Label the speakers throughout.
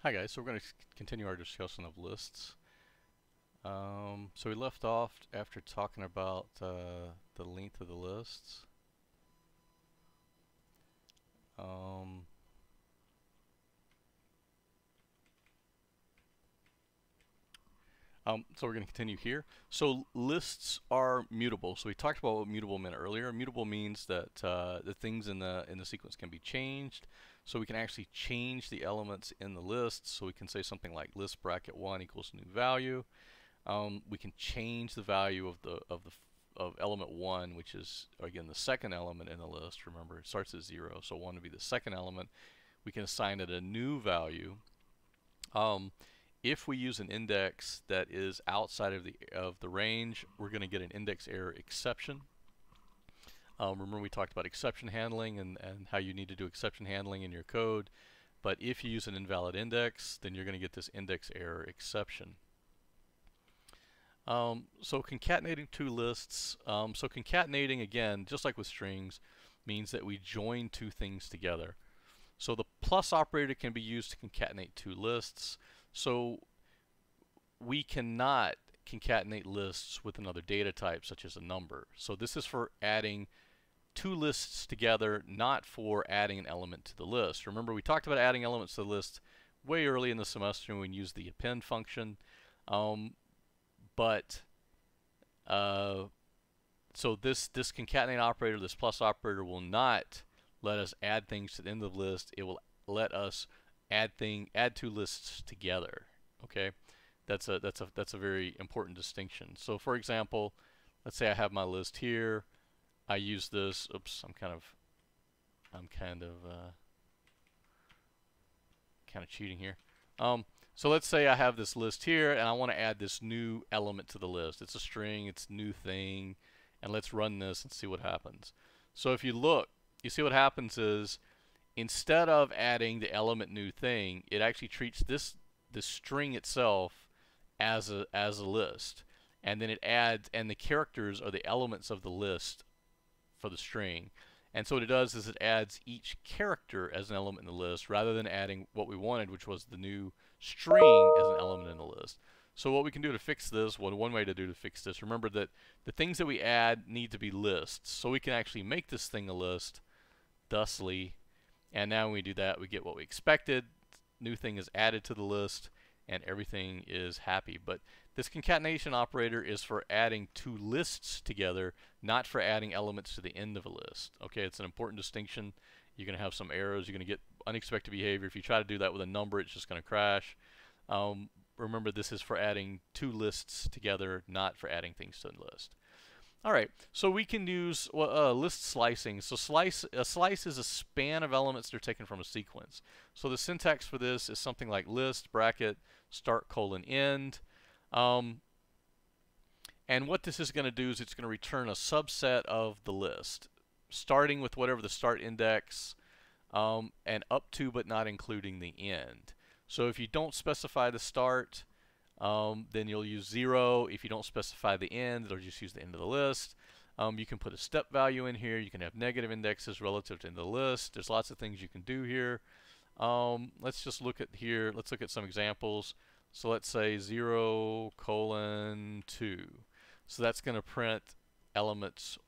Speaker 1: Hi guys, so we're going to continue our discussion of lists. So we left off after talking about the length of the lists. So we're going to continue here. So lists are mutable. So we talked about what mutable meant earlier. Mutable means that the things in the sequence can be changed. So we can actually change the elements in the list. So we can say something like list bracket 1 equals new value. We can change the value of element 1, which is again the second element in the list. Remember, it starts at 0, so 1 would be the second element. We can assign it a new value. If we use an index that is outside of the range, we're going to get an index error exception. Remember we talked about exception handling and how you need to do exception handling in your code. But if you use an invalid index, then you're going to get this index error exception. So concatenating two lists. So concatenating, again, just like with strings, means that we join two things together. So the plus operator can be used to concatenate two lists. So we cannot concatenate lists with another data type, such as a number. So this is for adding two lists together, not for adding an element to the list. Remember, we talked about adding elements to the list way early in the semester when we used the append function. So this concatenate operator, this plus operator, will not let us add things to the end of the list. It will let us add two lists together. Okay, that's a very important distinction. So for example, let's say I have my list here. I use this. Oops, I'm kind of cheating here. So let's say I have this list here, and I want to add this new element to the list. It's a string. It's a new thing, and let's run this and see what happens. So if you look, you see what happens is, instead of adding the element new thing, it actually treats this string itself as a list, and then it adds, and the characters are the elements of the list for the string. And so what it does is it adds each character as an element in the list, rather than adding what we wanted, which was the new string as an element in the list. So what we can do to fix this, one way to fix this, remember that the things that we add need to be lists. So we can actually make this thing a list, thusly. And now when we do that, we get what we expected. New thing is added to the list, and everything is happy. But this concatenation operator is for adding two lists together, not for adding elements to the end of a list. Okay, it's an important distinction. You're going to have some errors. You're going to get unexpected behavior. If you try to do that with a number, it's just going to crash. Remember, this is for adding two lists together, not for adding things to the list. All right, so we can use list slicing. So a slice is a span of elements that are taken from a sequence. So the syntax for this is something like list bracket start colon end. And what this is going to do is it's going to return a subset of the list, starting with whatever the start index, and up to but not including the end. So if you don't specify the start, then you'll use 0. If you don't specify the end, it'll just use the end of the list. You can put a step value in here. You can have negative indexes relative to the list. There's lots of things you can do here. Let's just look at here. Let's look at some examples. So let's say 0 colon 2. So that's going to print elements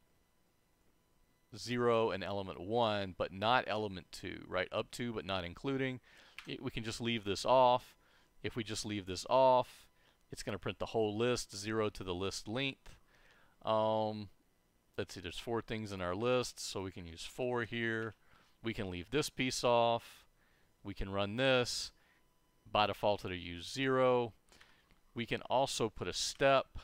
Speaker 1: 0 and element 1, but not element 2, right? Up to but not including. We can just leave this off. If we just leave this off, it's going to print the whole list, 0 to the list length. Let's see, there's 4 things in our list, so we can use 4 here. We can leave this piece off. We can run this. By default, it'll use 0. We can also put a step.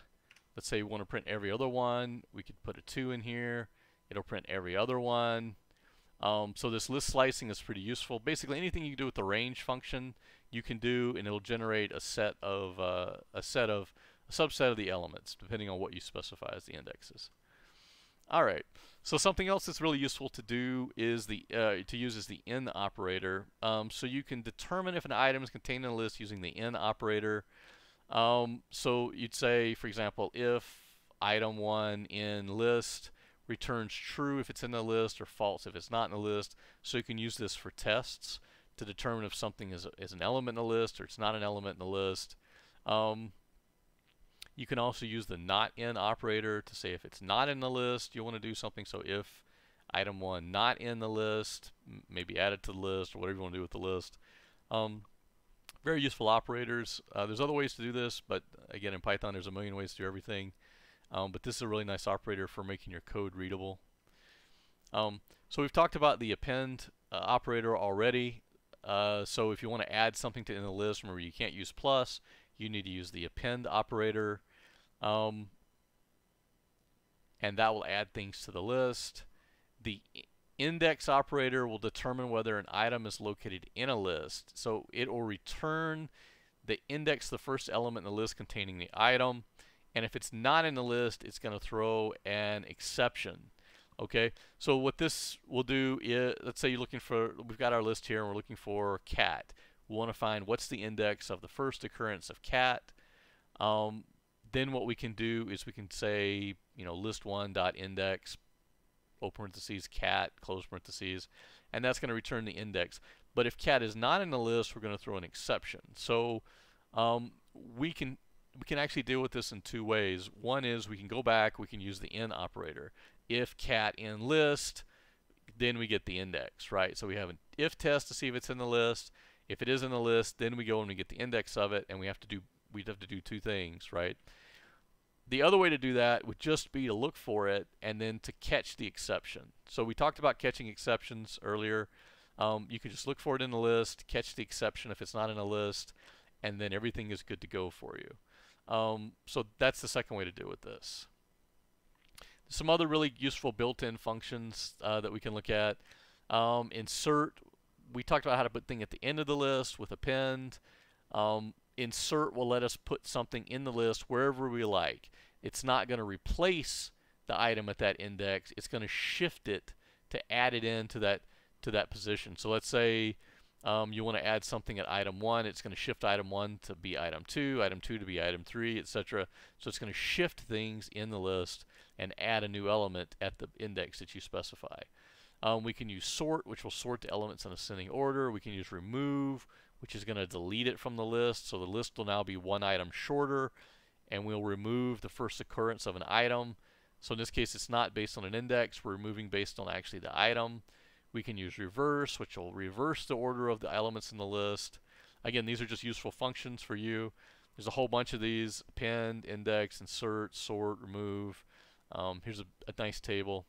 Speaker 1: Let's say we want to print every other one. We could put a 2 in here. It'll print every other one. So this list slicing is pretty useful. Basically, anything you can do with the range function, you can do, and it'll generate a subset of the elements, depending on what you specify as the indexes. All right. So something else that's really useful to do is to use is the in operator. So you can determine if an item is contained in a list using the in operator. So you'd say, for example, if item 1 in list returns true if it's in the list or false if it's not in the list. So you can use this for tests to determine if something is an element in the list or it's not an element in the list. You can also use the not in operator to say if it's not in the list, you want to do something. So if item 1 not in the list, maybe add it to the list or whatever you want to do with the list. Very useful operators. There's other ways to do this, but again, in Python there's a million ways to do everything. But this is a really nice operator for making your code readable. So we've talked about the append operator already. So if you want to add something to in the list, remember you can't use plus. You need to use the append operator. And that will add things to the list. The index operator will determine whether an item is located in a list. So it will return the index, the first element in the list containing the item. And if it's not in the list, it's going to throw an exception. Okay, so what this will do is, let's say you're looking for, we've got our list here and we're looking for cat. We want to find what's the index of the first occurrence of cat. Then what we can do is we can say, you know, list1.index, open parentheses, cat, close parentheses, and that's going to return the index. But if cat is not in the list, we're going to throw an exception. So we can actually deal with this in two ways. One is we can go back, we can use the in operator. If cat in list, then we get the index, right? So we have an if test to see if it's in the list. If it is in the list, then we go and we get the index of it, and we'd have to do two things, right? The other way to do that would just be to look for it and then to catch the exception. So we talked about catching exceptions earlier. You can just look for it in the list, catch the exception if it's not in a list, and then everything is good to go for you. So that's the second way to do with this. Some other really useful built-in functions that we can look at. Insert, we talked about how to put things at the end of the list with append. Insert will let us put something in the list wherever we like. It's not going to replace the item at that index. It's going to shift it to add it into that position. So let's say you want to add something at item 1. It's going to shift item 1 to be item 2 to be item 3, etc. So it's going to shift things in the list and add a new element at the index that you specify. We can use sort, which will sort the elements in ascending order. We can use remove, which is going to delete it from the list. So the list will now be one item shorter, and we'll remove the first occurrence of an item. So in this case, it's not based on an index. We're removing based on actually the item. We can use reverse, which will reverse the order of the elements in the list. Again, these are just useful functions for you. There's a whole bunch of these: append, index, insert, sort, remove. Here's a nice table.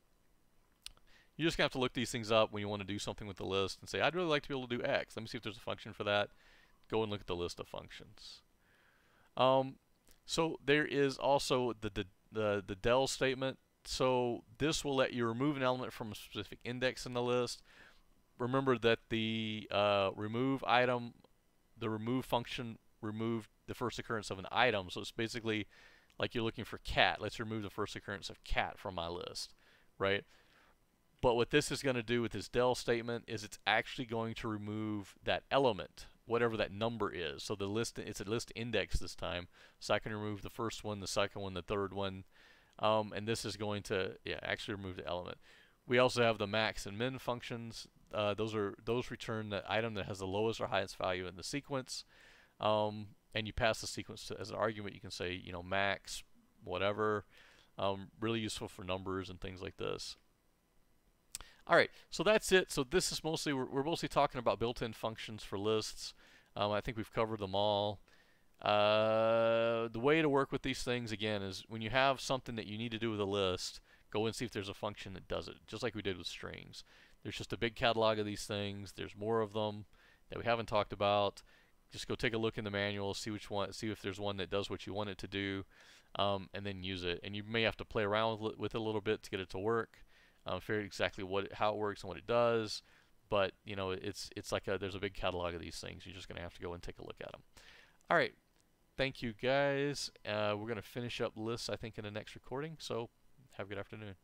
Speaker 1: You're just going to have to look these things up when you want to do something with the list and say, I'd really like to be able to do X. Let me see if there's a function for that. Go and look at the list of functions. So there is also the del statement. So this will let you remove an element from a specific index in the list. Remember that the remove item, the remove function removed the first occurrence of an item. So it's basically like you're looking for cat. Let's remove the first occurrence of cat from my list, right? But what this is going to do with this del statement is it's actually going to remove that element, whatever that number is. So the list, it's a list index this time. So I can remove the first one, the second one, the third one. And this is going to actually remove the element. We also have the max and min functions. Those return the item that has the lowest or highest value in the sequence. And you pass the sequence as an argument. You can say, you know, max, whatever. Really useful for numbers and things like this. All right, so that's it. So this is mostly, we're mostly talking about built-in functions for lists. I think we've covered them all. The way to work with these things, again, is when you have something that you need to do with a list, go and see if there's a function that does it, just like we did with strings. There's just a big catalog of these things. There's more of them that we haven't talked about. Just go take a look in the manual, see which one, see if there's one that does what you want it to do, and then use it. And you may have to play around with it a little bit to get it to work. Figure out exactly how it works and what it does, but you know, it's like there's a big catalog of these things. You're just gonna have to go and take a look at them. All right, thank you guys. We're gonna finish up lists, I think, in the next recording. So have a good afternoon.